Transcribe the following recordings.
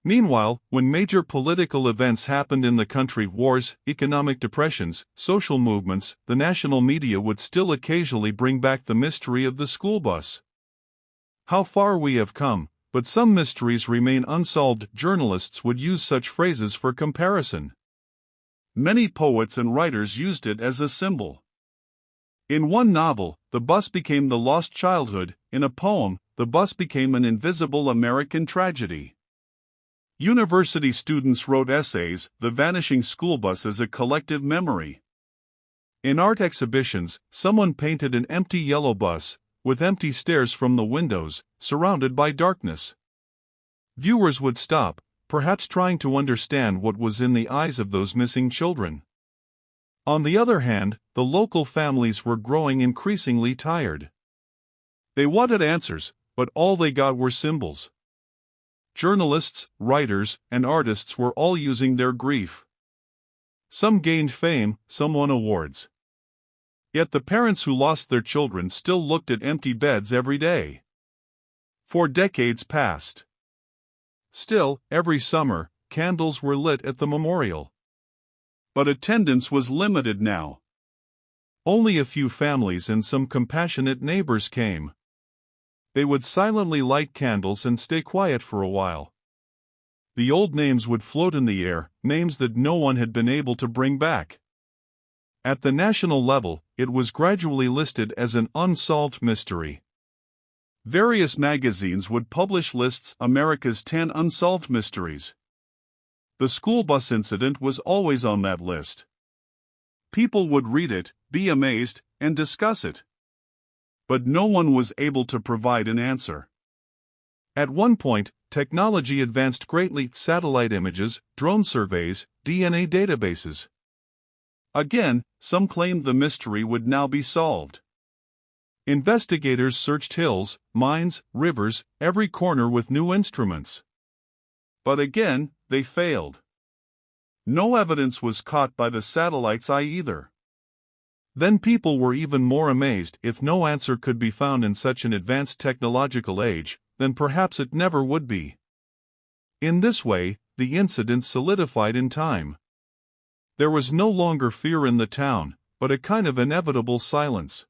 Meanwhile, when major political events happened in the country, wars, economic depressions, social movements, the national media would still occasionally bring back the mystery of the school bus. How far we have come, but some mysteries remain unsolved. Journalists would use such phrases for comparison. Many poets and writers used it as a symbol. In one novel, the bus became the lost childhood. In a poem, the bus became an invisible American tragedy. University students wrote essays, The Vanishing School Bus as a collective memory. In art exhibitions, someone painted an empty yellow bus, with empty stares from the windows, surrounded by darkness. Viewers would stop, perhaps trying to understand what was in the eyes of those missing children. On the other hand, the local families were growing increasingly tired. They wanted answers, but all they got were symbols. Journalists, writers, and artists were all using their grief. Some gained fame, some won awards. Yet the parents who lost their children still looked at empty beds every day. 4 decades passed. Still, every summer, candles were lit at the memorial. But attendance was limited now. Only a few families and some compassionate neighbors came. They would silently light candles and stay quiet for a while. The old names would float in the air, names that no one had been able to bring back. At the national level, it was gradually listed as an unsolved mystery. Various magazines would publish lists, America's 10 unsolved mysteries. The school bus incident was always on that list. People would read it, be amazed, and discuss it. But no one was able to provide an answer. At one point, technology advanced greatly: satellite images, drone surveys, DNA databases. Again, some claimed the mystery would now be solved. Investigators searched hills, mines, rivers, every corner with new instruments. But again, they failed. No evidence was caught by the satellite's eye either. Then people were even more amazed. If no answer could be found in such an advanced technological age, then perhaps it never would be. In this way, the incident solidified in time. There was no longer fear in the town, but a kind of inevitable silence.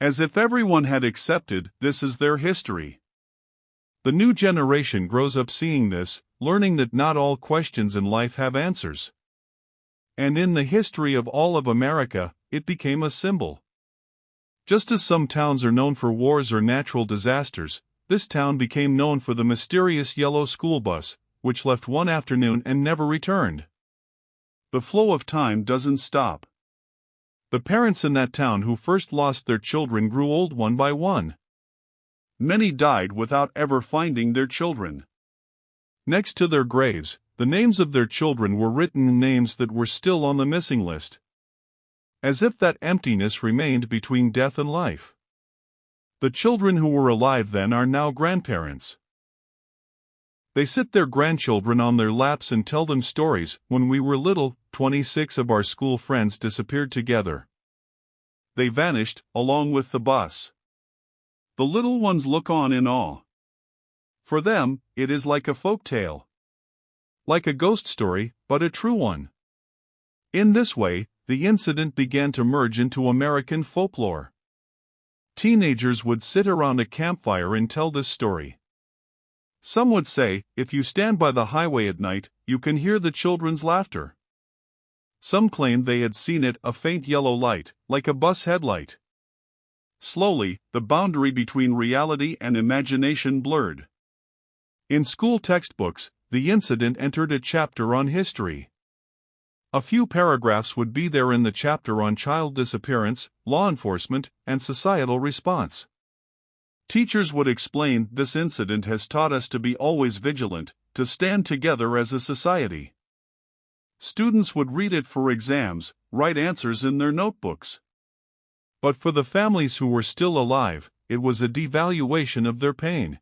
As if everyone had accepted this as their history. The new generation grows up seeing this, learning that not all questions in life have answers. And in the history of all of America, it became a symbol. Just as some towns are known for wars or natural disasters, this town became known for the mysterious yellow school bus, which left one afternoon and never returned. The flow of time doesn't stop. The parents in that town who first lost their children grew old one by one. Many died without ever finding their children. Next to their graves, the names of their children were written in names that were still on the missing list. As if that emptiness remained between death and life. The children who were alive then are now grandparents. They sit their grandchildren on their laps and tell them stories. When we were little, 26 of our school friends disappeared together. They vanished, along with the bus. The little ones look on in awe. For them, it is like a folk tale. Like a ghost story, but a true one. In this way, the incident began to merge into American folklore. Teenagers would sit around a campfire and tell this story. Some would say, if you stand by the highway at night, you can hear the children's laughter. Some claimed they had seen it, a faint yellow light, like a bus headlight. Slowly, the boundary between reality and imagination blurred. In school textbooks, the incident entered a chapter on history. A few paragraphs would be there in the chapter on child disappearance, law enforcement, and societal response. Teachers would explain, this incident has taught us to be always vigilant, to stand together as a society. Students would read it for exams, write answers in their notebooks. But for the families who were still alive, it was a devaluation of their pain.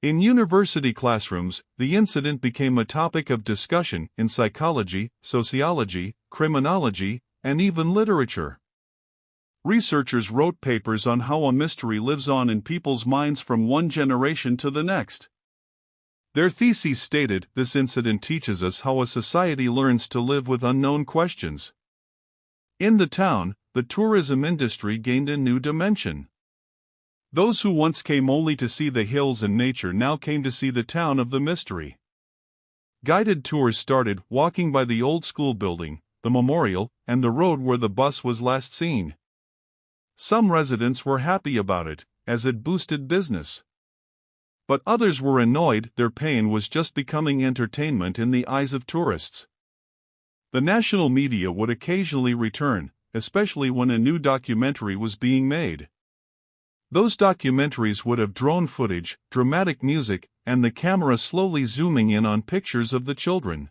In university classrooms, the incident became a topic of discussion in psychology, sociology, criminology, and even literature. Researchers wrote papers on how a mystery lives on in people's minds from one generation to the next. Their theses stated, "This incident teaches us how a society learns to live with unknown questions." In the town, the tourism industry gained a new dimension. Those who once came only to see the hills and nature now came to see the town of the mystery. Guided tours started, walking by the old school building, the memorial, and the road where the bus was last seen. Some residents were happy about it, as it boosted business. But others were annoyed. Their pain was just becoming entertainment in the eyes of tourists. The national media would occasionally return, especially when a new documentary was being made. Those documentaries would have drone footage, dramatic music, and the camera slowly zooming in on pictures of the children.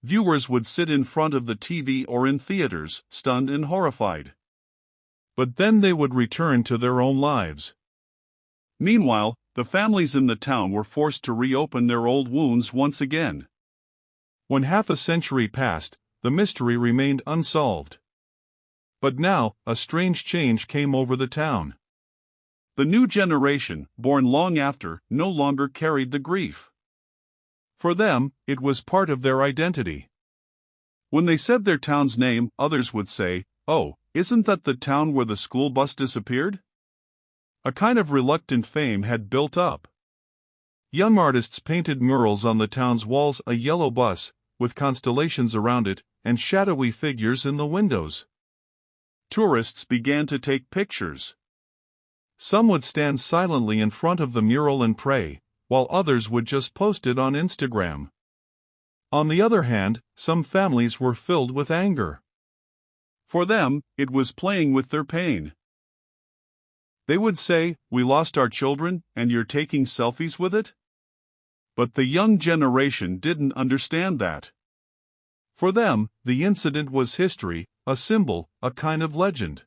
Viewers would sit in front of the TV or in theaters, stunned and horrified. But then they would return to their own lives. Meanwhile, the families in the town were forced to reopen their old wounds once again. When half a century passed, the mystery remained unsolved. But now, a strange change came over the town. The new generation, born long after, no longer carried the grief. For them, it was part of their identity. When they said their town's name, others would say, "Oh, isn't that the town where the school bus disappeared?" A kind of reluctant fame had built up. Young artists painted murals on the town's walls, a yellow bus, with constellations around it, and shadowy figures in the windows. Tourists began to take pictures. Some would stand silently in front of the mural and pray, while others would just post it on Instagram. On the other hand, some families were filled with anger. For them, it was playing with their pain. They would say, "We lost our children, and you're taking selfies with it?" But the young generation didn't understand that. For them, the incident was history, a symbol, a kind of legend.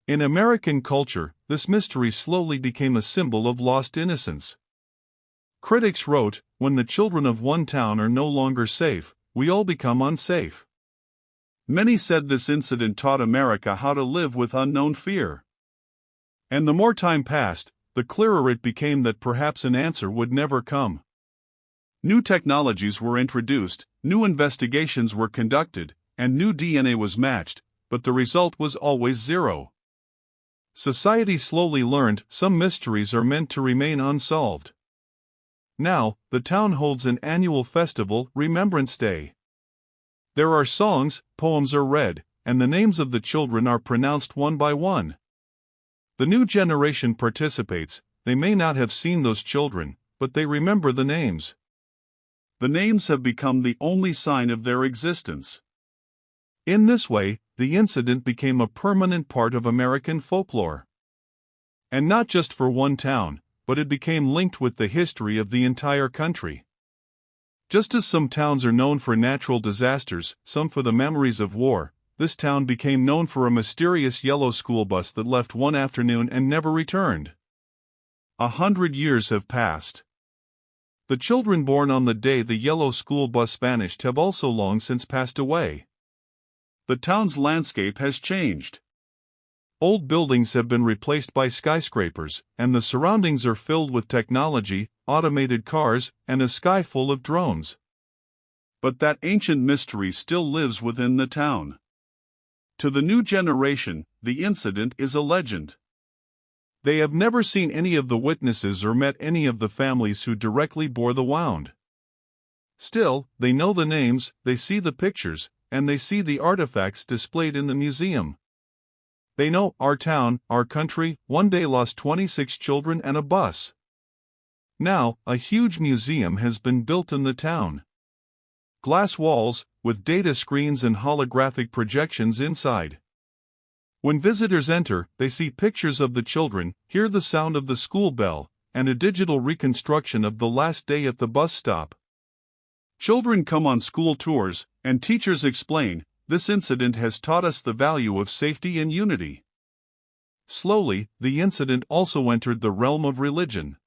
In American culture, this mystery slowly became a symbol of lost innocence. Critics wrote, "When the children of one town are no longer safe, we all become unsafe." Many said this incident taught America how to live with unknown fear. And the more time passed, the clearer it became that perhaps an answer would never come. New technologies were introduced, new investigations were conducted, and new DNA was matched, but the result was always zero. Society slowly learned some mysteries are meant to remain unsolved. Now, the town holds an annual festival, Remembrance Day. There are songs, poems are read, and the names of the children are pronounced one by one. The new generation participates. They may not have seen those children, but they remember the names. The names have become the only sign of their existence. In this way, the incident became a permanent part of American folklore. And not just for one town, but it became linked with the history of the entire country. Just as some towns are known for natural disasters, some for the memories of war, this town became known for a mysterious yellow school bus that left one afternoon and never returned. 100 years have passed. The children born on the day the yellow school bus vanished have also long since passed away. The town's landscape has changed. Old buildings have been replaced by skyscrapers, and the surroundings are filled with technology, automated cars, and a sky full of drones. But that ancient mystery still lives within the town. To the new generation, the incident is a legend. They have never seen any of the witnesses or met any of the families who directly bore the wound. Still, they know the names, they see the pictures, and they see the artifacts displayed in the museum. They know our town, our country, one day lost 26 children and a bus. Now, a huge museum has been built in the town. Glass walls, with data screens and holographic projections inside. When visitors enter, they see pictures of the children, hear the sound of the school bell, and a digital reconstruction of the last day at the bus stop. Children come on school tours, and teachers explain, "This incident has taught us the value of safety and unity." Slowly, the incident also entered the realm of religion.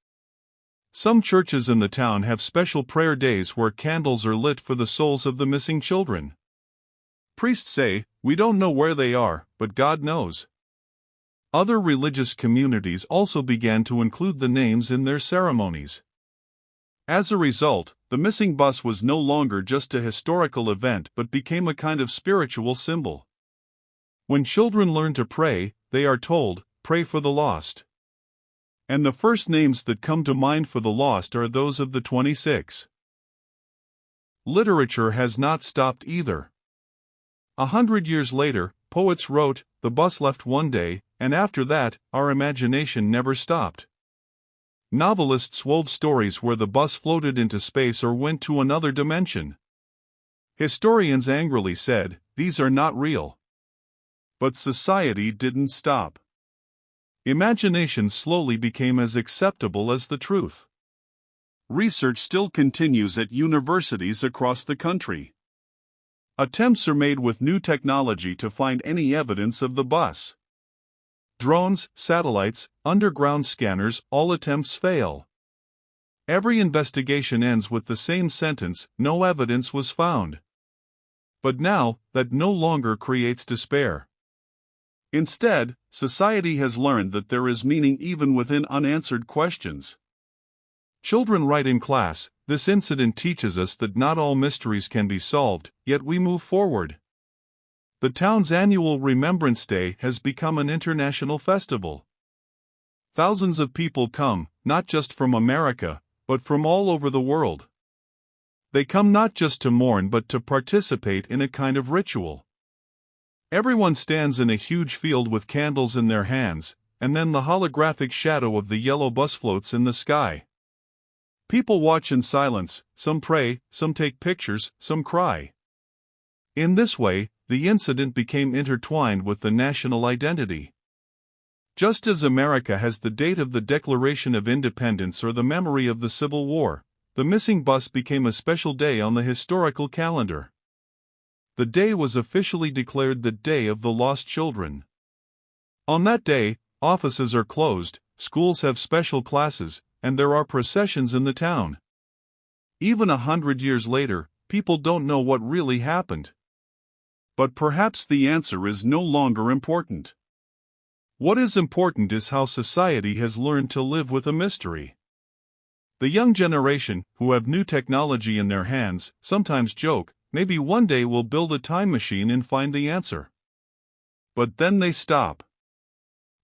Some churches in the town have special prayer days where candles are lit for the souls of the missing children. Priests say, "We don't know where they are, but God knows." Other religious communities also began to include the names in their ceremonies. As a result, the missing bus was no longer just a historical event but became a kind of spiritual symbol. When children learn to pray, they are told, "Pray for the lost." And the first names that come to mind for the lost are those of the 26. Literature has not stopped either. 100 years later, poets wrote, "The bus left one day, and after that, our imagination never stopped." Novelists wove stories where the bus floated into space or went to another dimension. Historians angrily said, "These are not real." But society didn't stop. Imagination slowly became as acceptable as the truth. Research still continues at universities across the country. Attempts are made with new technology to find any evidence of the bus. Drones, satellites, underground scanners, all attempts fail. Every investigation ends with the same sentence, "No evidence was found." But now, that no longer creates despair. Instead, society has learned that there is meaning even within unanswered questions. Children write in class, "This incident teaches us that not all mysteries can be solved, yet we move forward." The town's annual Remembrance Day has become an international festival. Thousands of people come, not just from America, but from all over the world. They come not just to mourn but to participate in a kind of ritual. Everyone stands in a huge field with candles in their hands, and then the holographic shadow of the yellow bus floats in the sky. People watch in silence, some pray, some take pictures, some cry. In this way, the incident became intertwined with the national identity. Just as America has the date of the Declaration of Independence or the memory of the Civil War, the missing bus became a special day on the historical calendar. The day was officially declared the Day of the Lost Children. On that day, offices are closed, schools have special classes, and there are processions in the town. Even 100 years later, people don't know what really happened. But perhaps the answer is no longer important. What is important is how society has learned to live with a mystery. The young generation, who have new technology in their hands, sometimes joke, "Maybe one day we'll build a time machine and find the answer." But then they stop.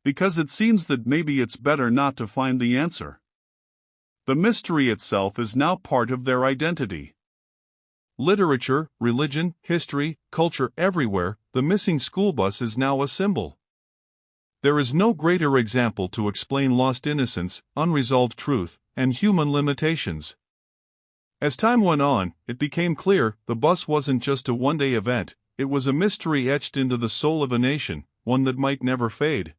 Because it seems that maybe it's better not to find the answer. The mystery itself is now part of their identity. Literature, religion, history, culture, everywhere, the missing school bus is now a symbol. There is no greater example to explain lost innocence, unresolved truth, and human limitations. As time went on, it became clear the bus wasn't just a one-day event, it was a mystery etched into the soul of a nation, one that might never fade.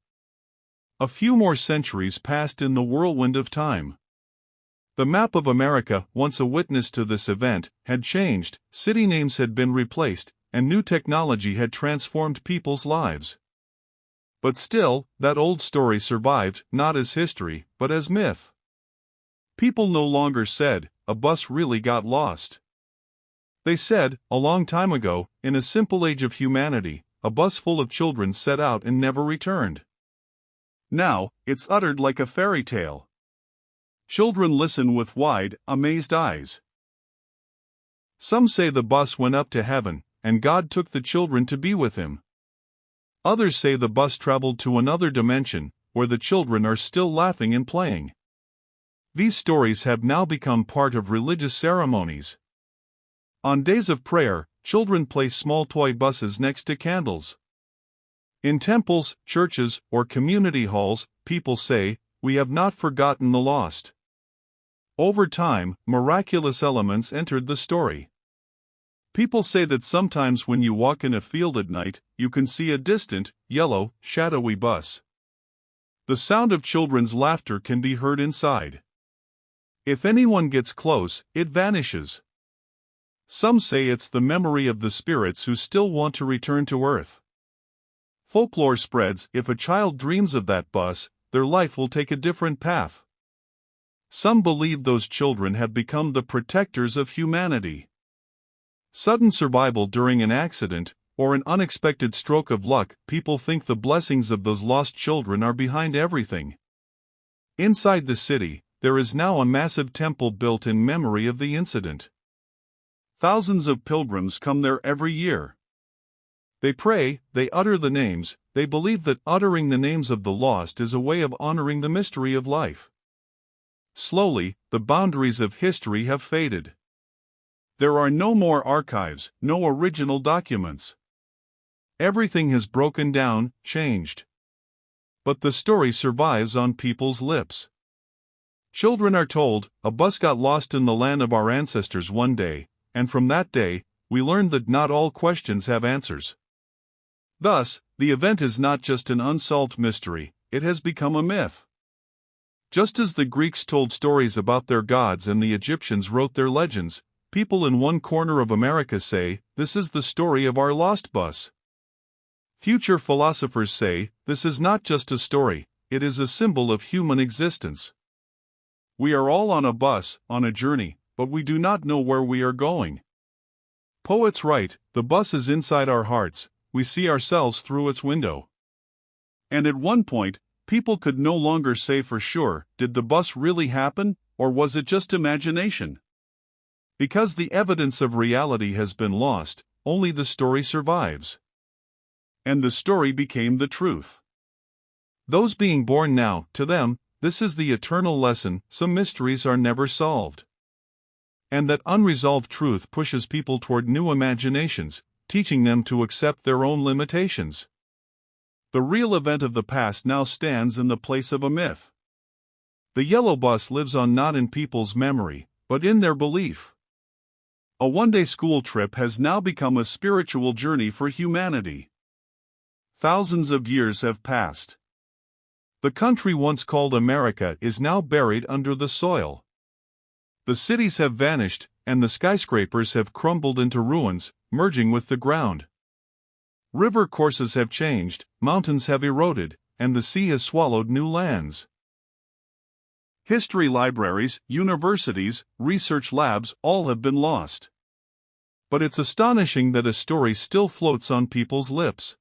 A few more centuries passed in the whirlwind of time. The map of America, once a witness to this event, had changed, city names had been replaced, and new technology had transformed people's lives. But still, that old story survived, not as history, but as myth. People no longer said, "A bus really got lost." They said, "A long time ago, in a simple age of humanity, a bus full of children set out and never returned." Now, it's uttered like a fairy tale. Children listen with wide, amazed eyes. Some say the bus went up to heaven, and God took the children to be with him. Others say the bus traveled to another dimension, where the children are still laughing and playing. These stories have now become part of religious ceremonies. On days of prayer, children place small toy buses next to candles. In temples, churches, or community halls, people say, "We have not forgotten the lost." Over time, miraculous elements entered the story. People say that sometimes when you walk in a field at night, you can see a distant, yellow, shadowy bus. The sound of children's laughter can be heard inside. If anyone gets close, it vanishes. Some say it's the memory of the spirits who still want to return to Earth. Folklore spreads, if a child dreams of that bus, their life will take a different path. Some believe those children have become the protectors of humanity. Sudden survival during an accident, or an unexpected stroke of luck, people think the blessings of those lost children are behind everything. Inside the city, there is now a massive temple built in memory of the incident. Thousands of pilgrims come there every year. They pray, they utter the names, they believe that uttering the names of the lost is a way of honoring the mystery of life. Slowly, the boundaries of history have faded. There are no more archives, no original documents. Everything has broken down, changed. But the story survives on people's lips. Children are told, a bus got lost in the land of our ancestors one day, and from that day, we learned that not all questions have answers. Thus, the event is not just an unsolved mystery, it has become a myth. Just as the Greeks told stories about their gods and the Egyptians wrote their legends, people in one corner of America say, this is the story of our lost bus. Future philosophers say, this is not just a story, it is a symbol of human existence. We are all on a bus, on a journey, but we do not know where we are going. Poets write, the bus is inside our hearts, we see ourselves through its window. And at one point, people could no longer say for sure, did the bus really happen, or was it just imagination? Because the evidence of reality has been lost, only the story survives. And the story became the truth. Those being born now, to them, this is the eternal lesson, some mysteries are never solved. And that unresolved truth pushes people toward new imaginations, teaching them to accept their own limitations. The real event of the past now stands in the place of a myth. The yellow bus lives on not in people's memory, but in their belief. A one-day school trip has now become a spiritual journey for humanity. Thousands of years have passed. The country once called America is now buried under the soil. The cities have vanished, and the skyscrapers have crumbled into ruins, merging with the ground. River courses have changed, mountains have eroded, and the sea has swallowed new lands. History libraries, universities, research labs, all have been lost. But it's astonishing that a story still floats on people's lips.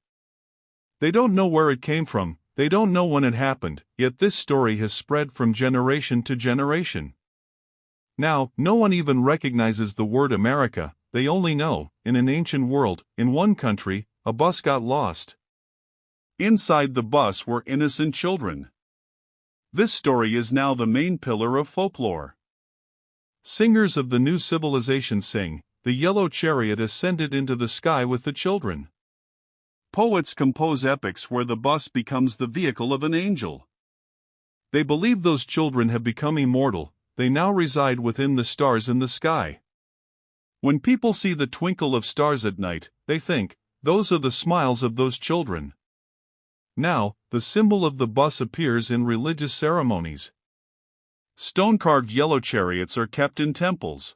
They don't know where it came from, they don't know when it happened, yet this story has spread from generation to generation. Now, no one even recognizes the word America, they only know, in an ancient world, in one country, a bus got lost. Inside the bus were innocent children. This story is now the main pillar of folklore. Singers of the new civilization sing, the yellow chariot ascended into the sky with the children. Poets compose epics where the bus becomes the vehicle of an angel. They believe those children have become immortal, they now reside within the stars in the sky. When people see the twinkle of stars at night, they think, those are the smiles of those children. Now, the symbol of the bus appears in religious ceremonies. Stone-carved yellow chariots are kept in temples.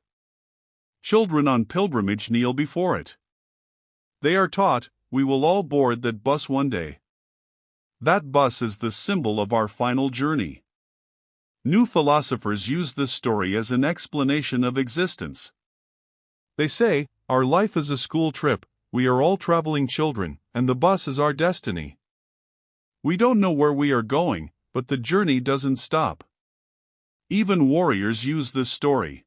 Children on pilgrimage kneel before it. They are taught, we will all board that bus one day. That bus is the symbol of our final journey. New philosophers use this story as an explanation of existence. They say, our life is a school trip, we are all traveling children, and the bus is our destiny. We don't know where we are going, but the journey doesn't stop. Even warriors use this story.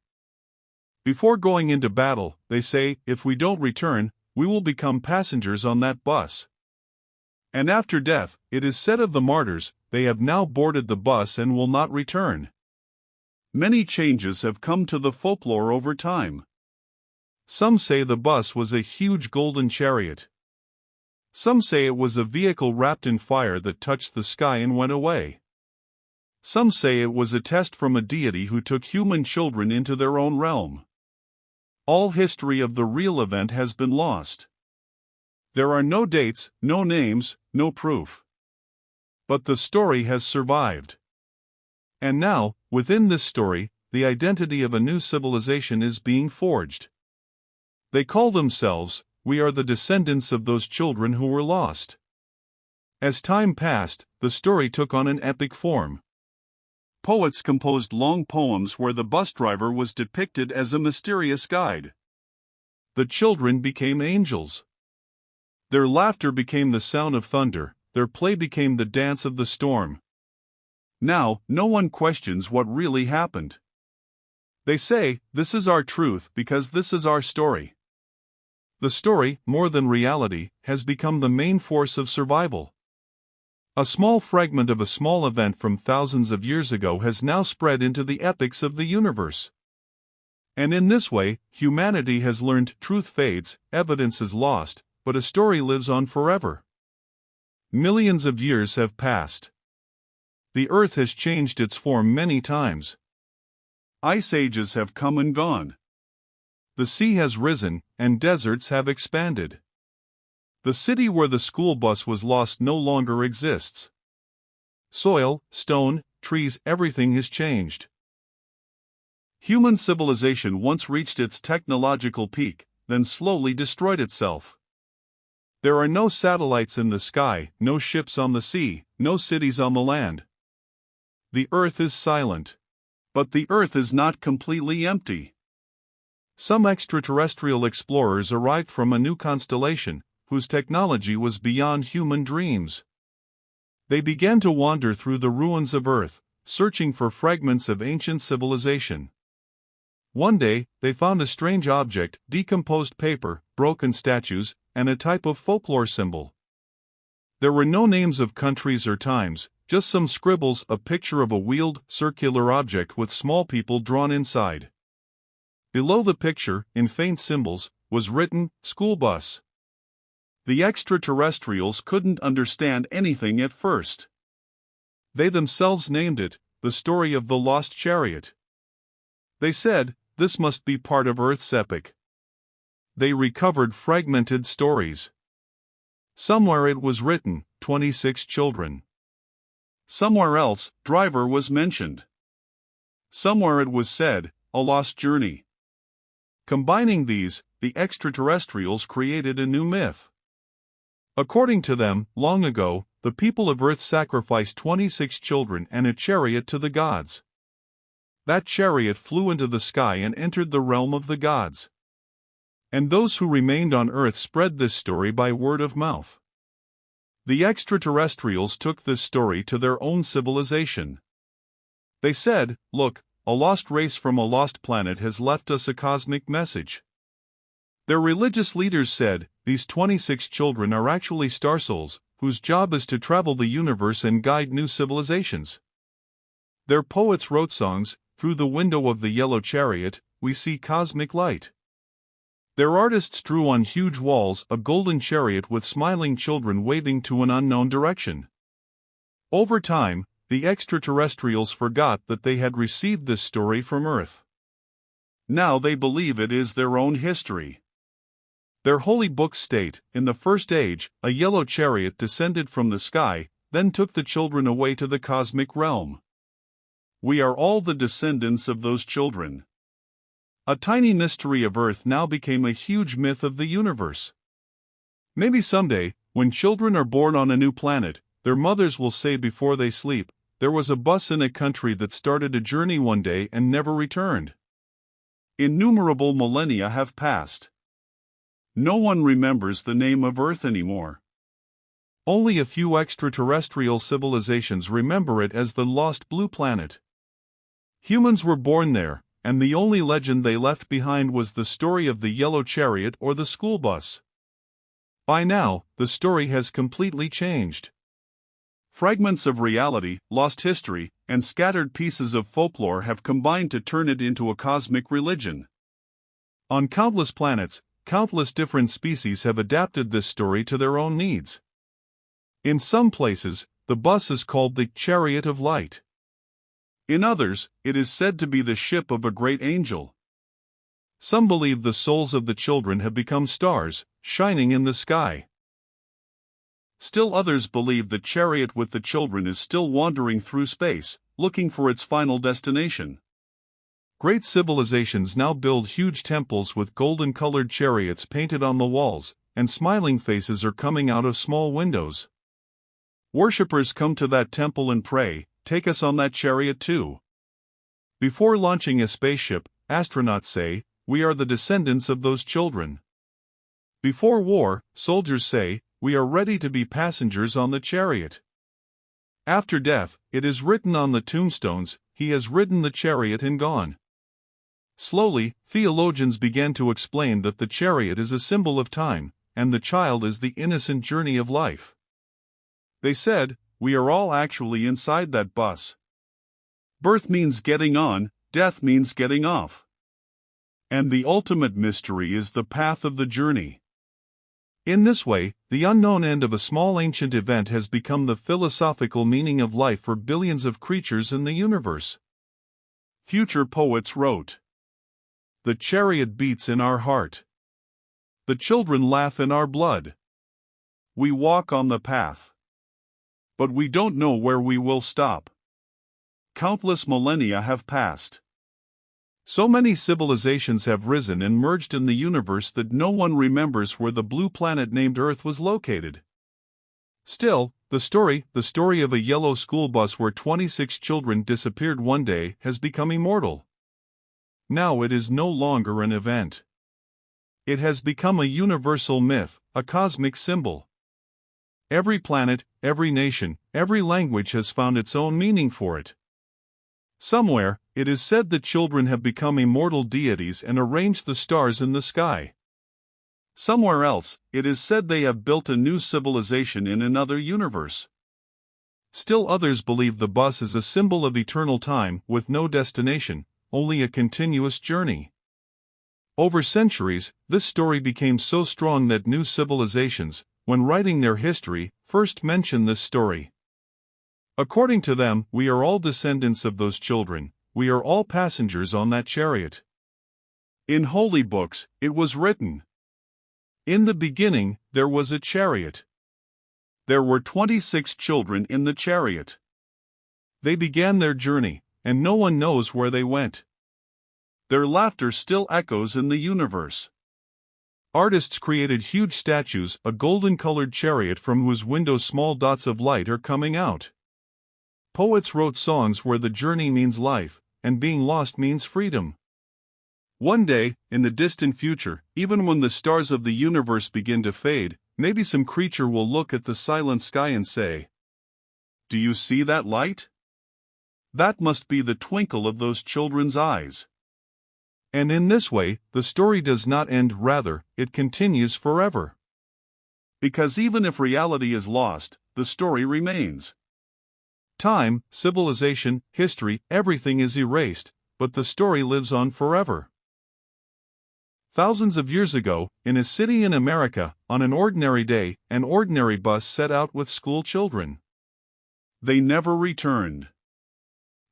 Before going into battle, they say, if we don't return, we will become passengers on that bus. And after death, it is said of the martyrs, they have now boarded the bus and will not return. Many changes have come to the folklore over time. Some say the bus was a huge golden chariot. Some say it was a vehicle wrapped in fire that touched the sky and went away. Some say it was a test from a deity who took human children into their own realm. All history of the real event has been lost. There are no dates, no names, no proof. But the story has survived. And now, within this story, the identity of a new civilization is being forged. They call themselves, we are the descendants of those children who were lost. As time passed, the story took on an epic form. Poets composed long poems where the bus driver was depicted as a mysterious guide. The children became angels. Their laughter became the sound of thunder, their play became the dance of the storm. Now, no one questions what really happened. They say, this is our truth because this is our story. The story, more than reality, has become the main force of survival. A small fragment of a small event from thousands of years ago has now spread into the epics of the universe. And in this way, humanity has learned truth fades, evidence is lost, but a story lives on forever. Millions of years have passed. The earth has changed its form many times. Ice ages have come and gone. The sea has risen, and deserts have expanded. The city where the school bus was lost no longer exists. Soil, stone, trees, everything has changed. Human civilization once reached its technological peak, then slowly destroyed itself. There are no satellites in the sky, no ships on the sea, no cities on the land. The earth is silent. But the earth is not completely empty. Some extraterrestrial explorers arrived from a new constellation, whose technology was beyond human dreams. They began to wander through the ruins of Earth, searching for fragments of ancient civilization. One day, they found a strange object, decomposed paper, broken statues, and a type of folklore symbol. There were no names of countries or times, just some scribbles, a picture of a wheeled, circular object with small people drawn inside. Below the picture, in faint symbols, was written, "School Bus." The extraterrestrials couldn't understand anything at first. They themselves named it, the story of the lost chariot. They said, this must be part of Earth's epic. They recovered fragmented stories. Somewhere it was written, 26 children. Somewhere else, driver was mentioned. Somewhere it was said, a lost journey. Combining these, the extraterrestrials created a new myth. According to them, long ago, the people of Earth sacrificed 26 children and a chariot to the gods. That chariot flew into the sky and entered the realm of the gods. And those who remained on Earth spread this story by word of mouth. The extraterrestrials took this story to their own civilization. They said, look, a lost race from a lost planet has left us a cosmic message. Their religious leaders said, these 26 children are actually star souls, whose job is to travel the universe and guide new civilizations. Their poets wrote songs, through the window of the yellow chariot, we see cosmic light. Their artists drew on huge walls a golden chariot with smiling children waving to an unknown direction. Over time, the extraterrestrials forgot that they had received this story from Earth. Now they believe it is their own history. Their holy books state, in the first age, a yellow chariot descended from the sky, then took the children away to the cosmic realm. We are all the descendants of those children. A tiny mystery of Earth now became a huge myth of the universe. Maybe someday, when children are born on a new planet, their mothers will say before they sleep, there was a bus in a country that started a journey one day and never returned. Innumerable millennia have passed. No one remembers the name of Earth anymore. Only a few extraterrestrial civilizations remember it as the lost blue planet. Humans were born there, and the only legend they left behind was the story of the yellow chariot or the school bus. By now, the story has completely changed. Fragments of reality, lost history, and scattered pieces of folklore have combined to turn it into a cosmic religion. On countless planets, countless different species have adapted this story to their own needs. In some places, the bus is called the Chariot of Light. In others, it is said to be the ship of a great angel. Some believe the souls of the children have become stars, shining in the sky. Still others believe the chariot with the children is still wandering through space, looking for its final destination. Great civilizations now build huge temples with golden-colored chariots painted on the walls, and smiling faces are coming out of small windows. Worshippers come to that temple and pray, take us on that chariot too. Before launching a spaceship, astronauts say, we are the descendants of those children. Before war, soldiers say, we are ready to be passengers on the chariot. After death, it is written on the tombstones, "He has ridden the chariot and gone." Slowly, theologians began to explain that the chariot is a symbol of time, and the child is the innocent journey of life. They said, "We are all actually inside that bus. Birth means getting on, death means getting off. And the ultimate mystery is the path of the journey." In this way, the unknown end of a small ancient event has become the philosophical meaning of life for billions of creatures in the universe. Future poets wrote, "The chariot beats in our heart. The children laugh in our blood. We walk on the path. But we don't know where we will stop. Countless millennia have passed. So many civilizations have risen and merged in the universe that no one remembers where the blue planet named Earth was located. Still, the story of a yellow school bus where 26 children disappeared one day, has become immortal. Now it is no longer an event. It has become a universal myth, a cosmic symbol. Every planet, every nation, every language has found its own meaning for it. Somewhere, it is said that children have become immortal deities and arranged the stars in the sky. Somewhere else, it is said they have built a new civilization in another universe. Still others believe the bus is a symbol of eternal time with no destination, only a continuous journey. Over centuries, this story became so strong that new civilizations, when writing their history, first mention this story. According to them, we are all descendants of those children, we are all passengers on that chariot. In holy books, it was written, "In the beginning, there was a chariot. There were 26 children in the chariot. They began their journey, and no one knows where they went. Their laughter still echoes in the universe." Artists created huge statues, a golden-colored chariot from whose windows small dots of light are coming out. Poets wrote songs where the journey means life, and being lost means freedom. One day, in the distant future, even when the stars of the universe begin to fade, maybe some creature will look at the silent sky and say, "Do you see that light? That must be the twinkle of those children's eyes." And in this way, the story does not end, rather, it continues forever. Because even if reality is lost, the story remains. Time, civilization, history, everything is erased, but the story lives on forever. Thousands of years ago, in a city in America, on an ordinary day, an ordinary bus set out with school children. They never returned.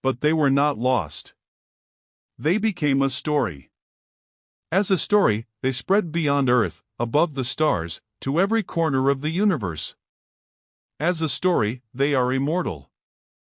But they were not lost. They became a story. As a story, they spread beyond Earth, above the stars, to every corner of the universe. As a story, they are immortal.